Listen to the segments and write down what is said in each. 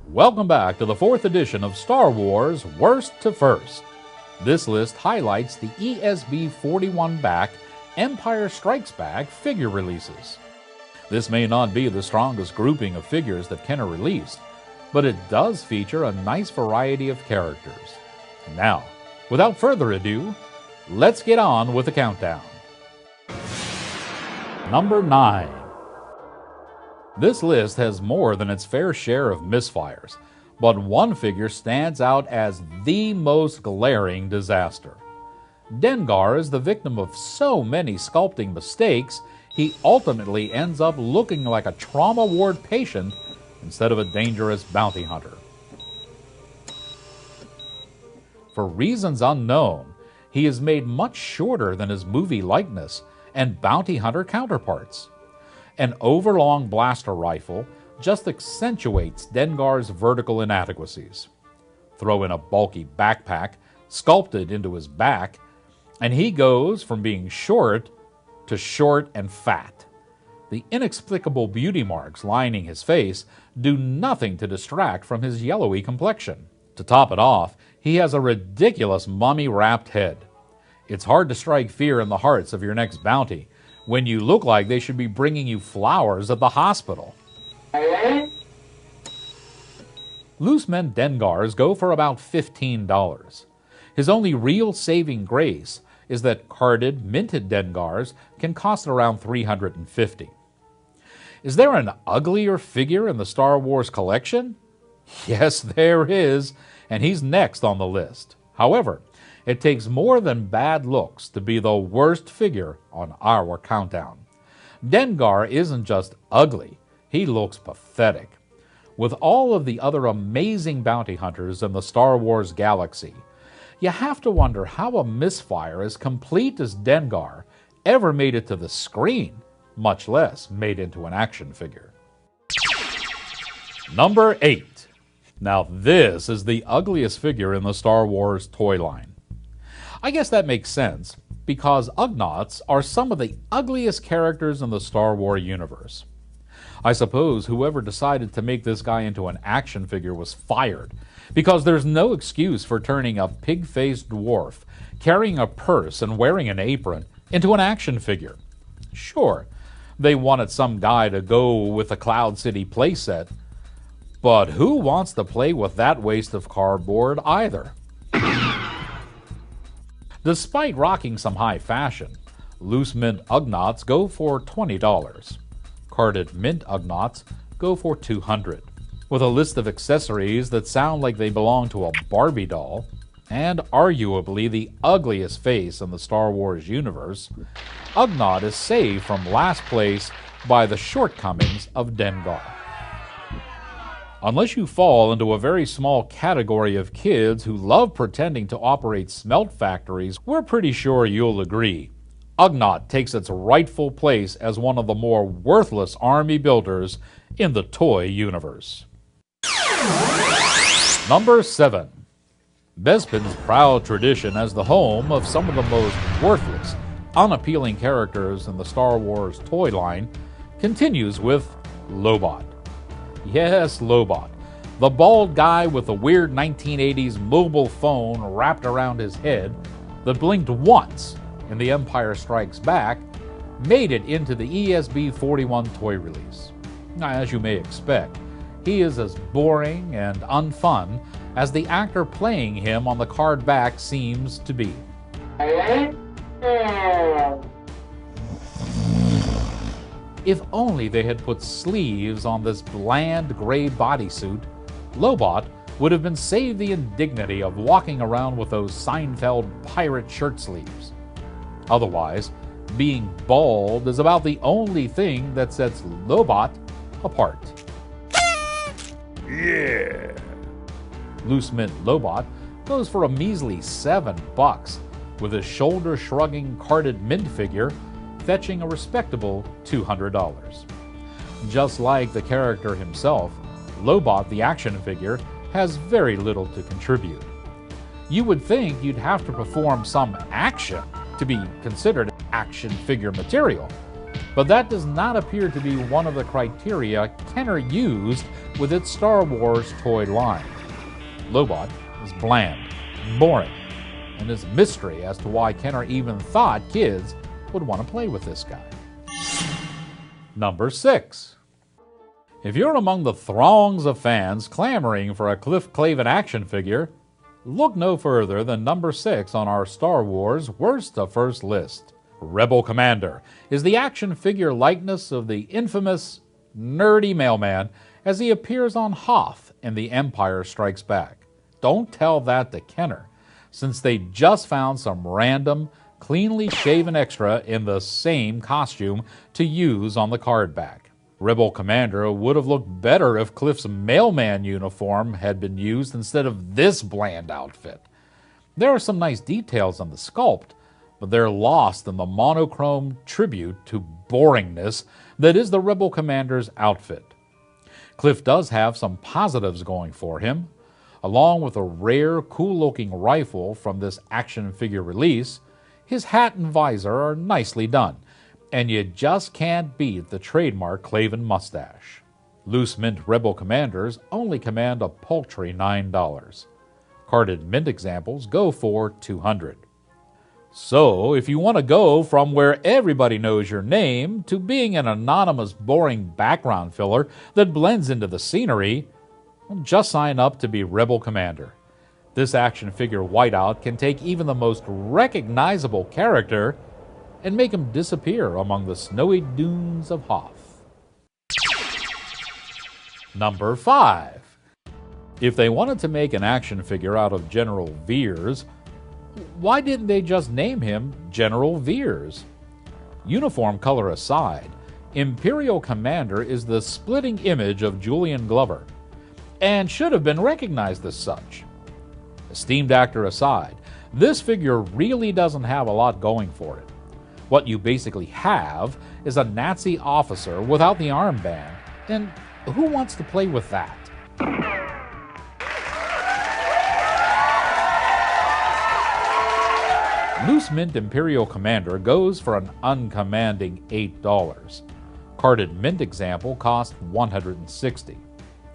Welcome back to the 4th edition of Star Wars Worst to First. This list highlights the ESB 41 back Empire Strikes Back figure releases. This may not be the strongest grouping of figures that Kenner released, but it does feature a nice variety of characters. Now, without further ado, let's get on with the countdown. Number 9. This list has more than its fair share of misfires, but one figure stands out as the most glaring disaster. Dengar is the victim of so many sculpting mistakes, he ultimately ends up looking like a trauma ward patient instead of a dangerous bounty hunter. For reasons unknown, he is made much shorter than his movie likeness and bounty hunter counterparts. An overlong blaster rifle just accentuates Dengar's vertical inadequacies. Throw in a bulky backpack sculpted into his back, and he goes from being short to short and fat. The inexplicable beauty marks lining his face do nothing to distract from his yellowy complexion. To top it off, he has a ridiculous mummy-wrapped head. It's hard to strike fear in the hearts of your next bounty when you look like they should be bringing you flowers at the hospital. Loose mint Dengars go for about $15. His only real saving grace is that carded, minted Dengars can cost around $350. Is there an uglier figure in the Star Wars collection? Yes, there is, and he's next on the list. However, it takes more than bad looks to be the worst figure on our countdown. Dengar isn't just ugly, he looks pathetic. With all of the other amazing bounty hunters in the Star Wars galaxy, you have to wonder how a misfire as complete as Dengar ever made it to the screen, much less made into an action figure. Number 8. Now this is the ugliest figure in the Star Wars toy line. I guess that makes sense, because Ugnaughts are some of the ugliest characters in the Star Wars universe. I suppose whoever decided to make this guy into an action figure was fired, because there's no excuse for turning a pig-faced dwarf, carrying a purse and wearing an apron, into an action figure. Sure, they wanted some guy to go with the Cloud City playset, but who wants to play with that waste of cardboard either? Despite rocking some high fashion, loose mint Ugnaughts go for $20. Carded mint Ugnaughts go for $200. With a list of accessories that sound like they belong to a Barbie doll, and arguably the ugliest face in the Star Wars universe, Ugnaught is saved from last place by the shortcomings of Dengar. Unless you fall into a very small category of kids who love pretending to operate smelt factories, we're pretty sure you'll agree. Ugnaught takes its rightful place as one of the more worthless army builders in the toy universe. Number 7. Bespin's proud tradition as the home of some of the most worthless, unappealing characters in the Star Wars toy line continues with Lobot. Yes, Lobot, the bald guy with the weird 1980s mobile phone wrapped around his head that blinked once in The Empire Strikes Back, made it into the ESB 41 toy release. Now, as you may expect, he is as boring and unfun as the actor playing him on the card back seems to be. If only they had put sleeves on this bland gray bodysuit, Lobot would have been saved the indignity of walking around with those Seinfeld pirate shirt sleeves. Otherwise, being bald is about the only thing that sets Lobot apart. Yeah! Loose mint Lobot goes for a measly $7, with his shoulder-shrugging carded mint figure fetching a respectable $200. Just like the character himself, Lobot the action figure has very little to contribute. You would think you'd have to perform some action to be considered action figure material, But that does not appear to be one of the criteria Kenner used with its Star Wars toy line. Lobot is bland, boring, and there's a mystery as to why Kenner even thought kids would want to play with this guy. Number 6. If you're among the throngs of fans clamoring for a Cliff Clavin action figure, look no further than number 6 on our Star Wars Worst to First list. Rebel Commander is the action figure likeness of the infamous nerdy mailman as he appears on Hoth in The Empire Strikes Back. Don't tell that to Kenner, since they just found some random, cleanly shaven extra in the same costume to use on the card back. Rebel Commander would have looked better if Cliff's mailman uniform had been used instead of this bland outfit. There are some nice details on the sculpt, but they're lost in the monochrome tribute to boringness that is the Rebel Commander's outfit. Cliff does have some positives going for him. Along with a rare, cool-looking rifle from this action figure release, his hat and visor are nicely done, and you just can't beat the trademark Clavin mustache. Loose mint Rebel Commanders only command a paltry $9. Carded mint examples go for $200. So, if you want to go from where everybody knows your name to being an anonymous, boring background filler that blends into the scenery, just sign up to be Rebel Commander. This action figure whiteout can take even the most recognizable character and make him disappear among the snowy dunes of Hoth. Number 5. If they wanted to make an action figure out of General Veers, why didn't they just name him General Veers? Uniform color aside, Imperial Commander is the splitting image of Julian Glover, and should have been recognized as such. Esteemed actor aside, this figure really doesn't have a lot going for it. What you basically have is a Nazi officer without the armband, and who wants to play with that? Loose mint Imperial Commander goes for an uncommanding $8. Carded mint example cost $160.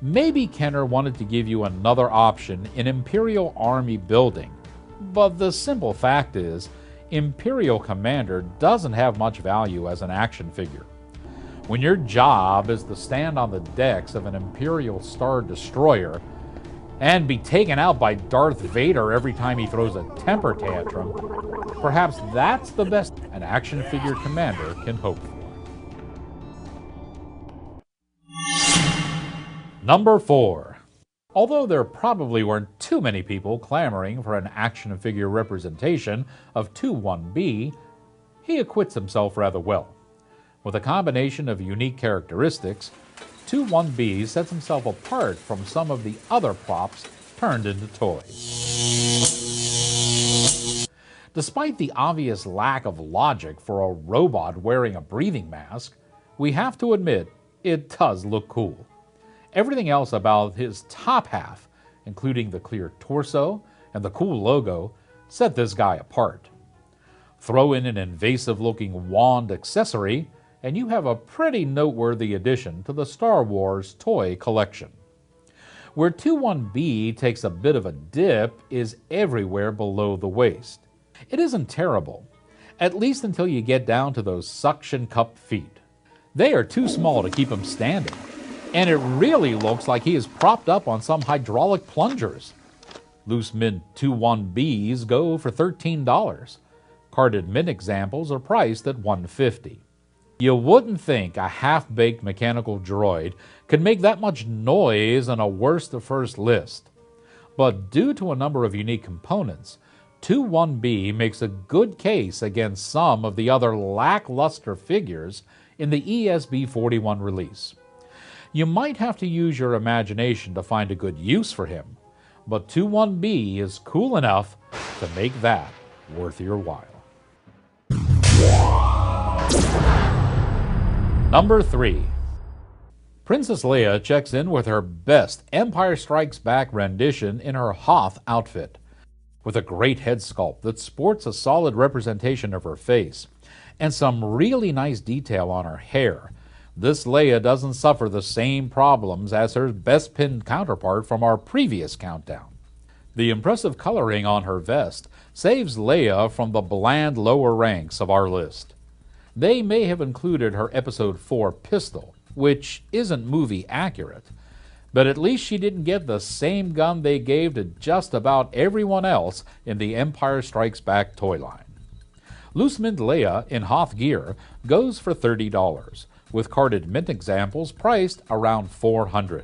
Maybe Kenner wanted to give you another option in Imperial Army building, but the simple fact is, Imperial Commander doesn't have much value as an action figure. When your job is to stand on the decks of an Imperial Star Destroyer and be taken out by Darth Vader every time he throws a temper tantrum, perhaps that's the best an action figure commander can hope for. Number 4. Although there probably weren't too many people clamoring for an action figure representation of 2-1B, he acquits himself rather well. With a combination of unique characteristics, 2-1B sets himself apart from some of the other props turned into toys. Despite the obvious lack of logic for a robot wearing a breathing mask, we have to admit it does look cool. Everything else about his top half, including the clear torso and the cool logo, set this guy apart. Throw in an invasive-looking wand accessory, and you have a pretty noteworthy addition to the Star Wars toy collection. Where 2-1B takes a bit of a dip is everywhere below the waist. It isn't terrible, at least until you get down to those suction cup feet. They are too small to keep him standing, and it really looks like he is propped up on some hydraulic plungers. Loose mint 2-1Bs go for $13. Carded mint examples are priced at $150. You wouldn't think a half-baked mechanical droid could make that much noise on a worst to first list. But due to a number of unique components, 2-1B makes a good case against some of the other lackluster figures in the ESB 41 release. You might have to use your imagination to find a good use for him, but 2-1B is cool enough to make that worth your while. Number 3. Princess Leia checks in with her best Empire Strikes Back rendition in her Hoth outfit. With a great head sculpt that sports a solid representation of her face, and some really nice detail on her hair. This Leia doesn't suffer the same problems as her Bespin counterpart from our previous countdown. The impressive coloring on her vest saves Leia from the bland lower ranks of our list. They may have included her Episode 4 pistol, which isn't movie accurate, but at least she didn't get the same gun they gave to just about everyone else in the Empire Strikes Back toy line. Loose mint Leia in Hoth gear goes for $30, with carded mint examples priced around $400.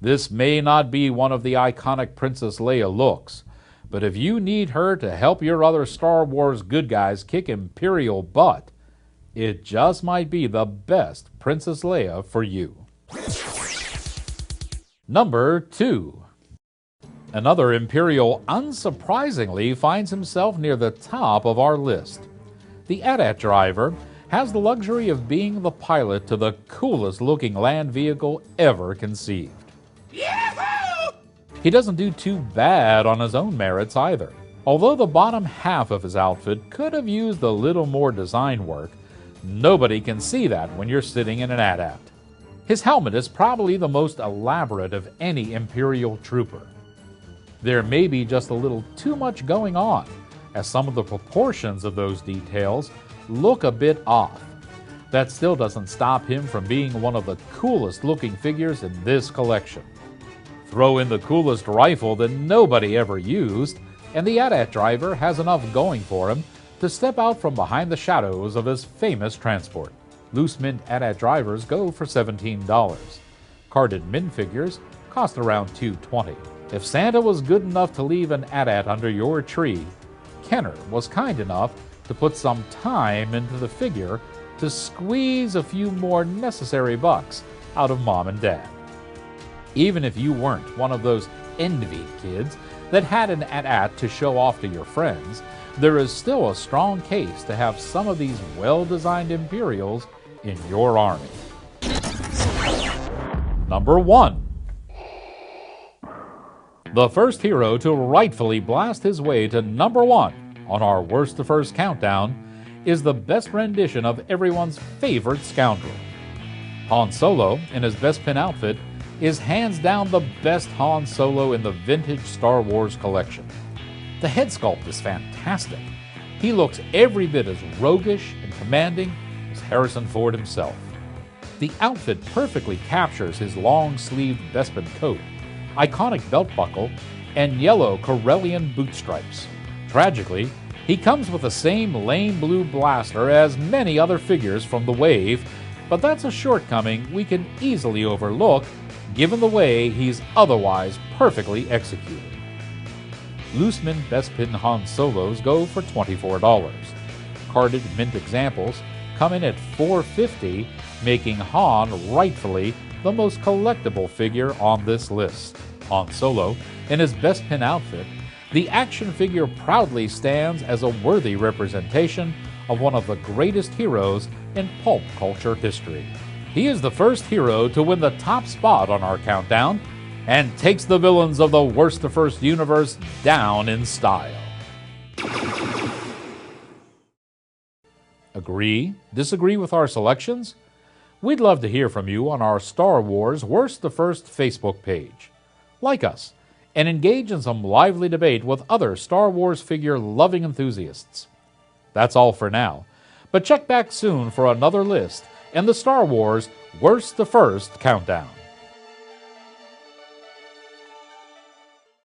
This may not be one of the iconic Princess Leia looks, but if you need her to help your other Star Wars good guys kick Imperial butt, it just might be the best Princess Leia for you. Number 2. Another Imperial unsurprisingly finds himself near the top of our list. The AT-AT driver has the luxury of being the pilot to the coolest looking land vehicle ever conceived. Yahoo! He doesn't do too bad on his own merits either. Although the bottom half of his outfit could have used a little more design work, nobody can see that when you're sitting in an AT-AT. His helmet is probably the most elaborate of any Imperial trooper. There may be just a little too much going on, as some of the proportions of those details look a bit off. That still doesn't stop him from being one of the coolest looking figures in this collection. Throw in the coolest rifle that nobody ever used, and the AT-AT driver has enough going for him to step out from behind the shadows of his famous transport. Loose mint AT-AT drivers go for $17. Carded mint figures cost around $2.20. If Santa was good enough to leave an AT-AT under your tree, Kenner was kind enough to put some time into the figure to squeeze a few more necessary bucks out of Mom and Dad. Even if you weren't one of those envied kids that had an AT-AT to show off to your friends, there is still a strong case to have some of these well-designed Imperials in your army. Number 1. The first hero to rightfully blast his way to number 1 on our worst to first countdown is the best rendition of everyone's favorite scoundrel. Han Solo, in his Bespin outfit, is hands down the best Han Solo in the vintage Star Wars collection. The head sculpt is fantastic. He looks every bit as roguish and commanding as Harrison Ford himself. The outfit perfectly captures his long-sleeved Bespin coat, iconic belt buckle, and yellow Corellian boot stripes. Tragically, he comes with the same lame blue blaster as many other figures from the wave, but that's a shortcoming we can easily overlook given the way he's otherwise perfectly executed. Loose mint Bespin Han Solos go for $24. Carded mint examples come in at $4.50, making Han rightfully the most collectible figure on this list. Han Solo, in his Bespin outfit, the action figure proudly stands as a worthy representation of one of the greatest heroes in pulp culture history. He is the first hero to win the top spot on our countdown and takes the villains of the worst to first universe down in style. Agree? Disagree with our selections? We'd love to hear from you on our Star Wars Worst to First Facebook page. Like us, and engage in some lively debate with other Star Wars figure-loving enthusiasts. That's all for now, but check back soon for another list and the Star Wars Worst to First Countdown.